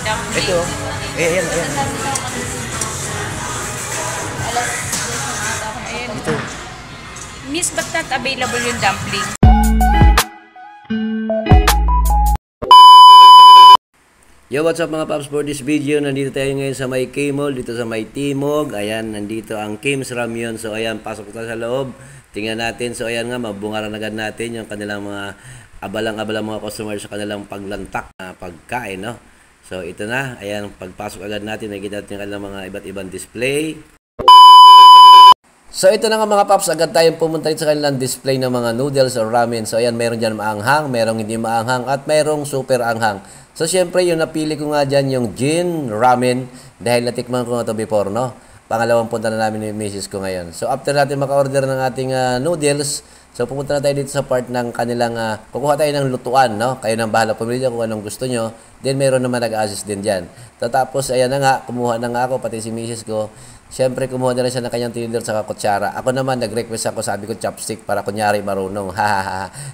dumpling. Ito. Ayan, ayan. Ayan. Ito. Miss, ba't not available yung dumpling? Yo, what's up mga paps, for this video, nandito tayo ngayon sa may K-Mall, dito sa may Timog. Ayan, nandito ang Kim's Ramyun. So ayan, pasok tayo sa loob. Tingnan natin. So ayan nga, mabungaran agad natin yung kanilang mga abalang-abalang mga customers sa kanilang paglantak na pagkain, no? So ito na, ayan, pagpasok agad natin, nakikita natin yung kanilang mga iba't ibang display. So ito na nga mga paps, agad tayong pumunta sa kanilang display ng mga noodles or ramen. So ayan, meron dyan maanghang, merong hindi maanghang, at merong super anghang. So syempre yung napili ko nga dyan yung Jin Ramen dahil natikman ko nga ito before, no? Pangalawang punta na namin ni Mrs. ko ngayon. So after natin maka-order ng ating noodles, so pupunta na tayo dito sa part ng kanilang, kukuha tayo ng lutuan, no? Kayo nang bahala pumili dyan kung anong gusto nyo. Then meron naman nag-assist din dyan. Tapos ayan na nga, kumuha na nga ako, pati si Mrs. ko. Siyempre, kumuha na rin siya ng kanyang tinidor sa kutsara. Ako naman, nag-request ako, sabi ko chopstick para kunyari marunong.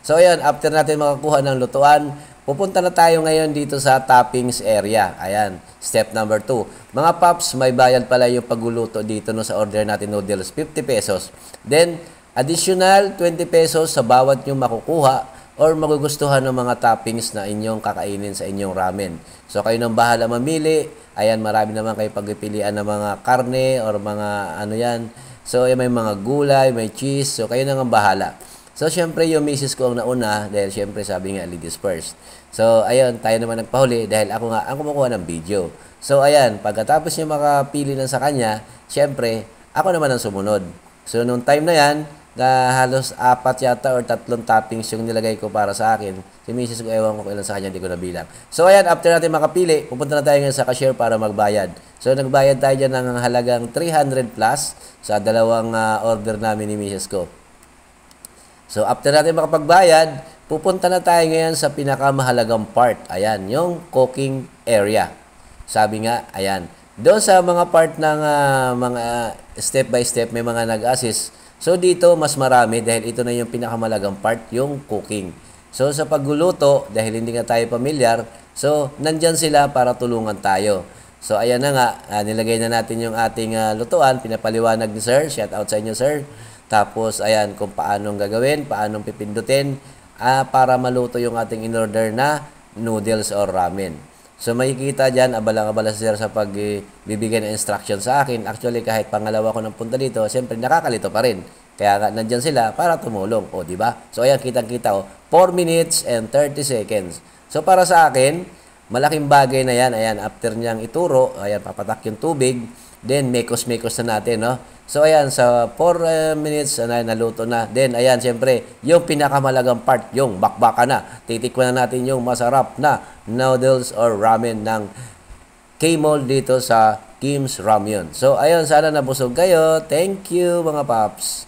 So, ayan, after natin makakuha ng lutuan, pupunta na tayo ngayon dito sa toppings area. Ayan, step number 2. Mga paps, may bayad pala yung pagluluto dito no, sa order natin noodles, 50 pesos. Then, additional 20 pesos sa bawat yung makukuha or magugustuhan ng mga toppings na inyong kakainin sa inyong ramen. So, kayo nang bahala mamili. Ayan, marami naman kayo pagpipilian ng mga karne or mga ano yan. So, may mga gulay, may cheese. So, kayo nang bahala. So, syempre, yung misis ko ang nauna dahil syempre sabi nga, ladies first. So, ayun, tayo naman nagpahuli dahil ako nga ang kumukuha ng video. So, ayan, pagkatapos niya makapili na sa kanya, syempre, ako naman ang sumunod. So, nung time na yan, na halos 4 yata or 3 toppings yung nilagay ko para sa akin. Si misis ko, ewan ko kailan sa kanya, hindi ko nabilang. So, ayan, after natin makapili, pupunta na tayo ngayon sa cashier para magbayad. So, nagbayad tayo dyan ng halagang 300 plus sa dalawang order namin ni misis ko. So, after natin makapagbayad, pupunta na tayo ngayon sa pinakamahalagang part. Ayan, yung cooking area. Sabi nga, ayan. Doon sa mga part ng mga step by step, may mga nag-assist. So, dito mas marami dahil ito na yung pinakamalagang part, yung cooking. So, sa pagluluto, dahil hindi nga tayo pamilyar, so, nandyan sila para tulungan tayo. So, ayan na nga, nilagay na natin yung ating lutuan, pinapaliwanag ni Sir, shout out sa inyo Sir. Tapos, ayan, kung paanong gagawin, paanong pipindutin, para maluto yung ating in-order na noodles or ramen. So, makikita dyan, abalang-abala si Sir sa pagbibigay ng instruction sa akin. Actually, kahit pangalawa ko ng punta dito, siyempre, nakakalito pa rin. Kaya nandyan sila para tumulong. O, di ba? So, ayan, kitang-kita, 4 minutes and 30 seconds. So, para sa akin, malaking bagay na yan. Ayan, after niyang ituro, ayan, papatak yung tubig. Then, mekos-mekos na natin, no? So, ayan, sa 4 minutes, naluto na. Then, ayan, siyempre, yung pinakamalagang part, yung bakbaka na. Titikman na natin yung masarap na noodles or ramen ng K-Mall dito sa Kim's Ramyun. So, ayun, sana nabusog kayo. Thank you, mga paps.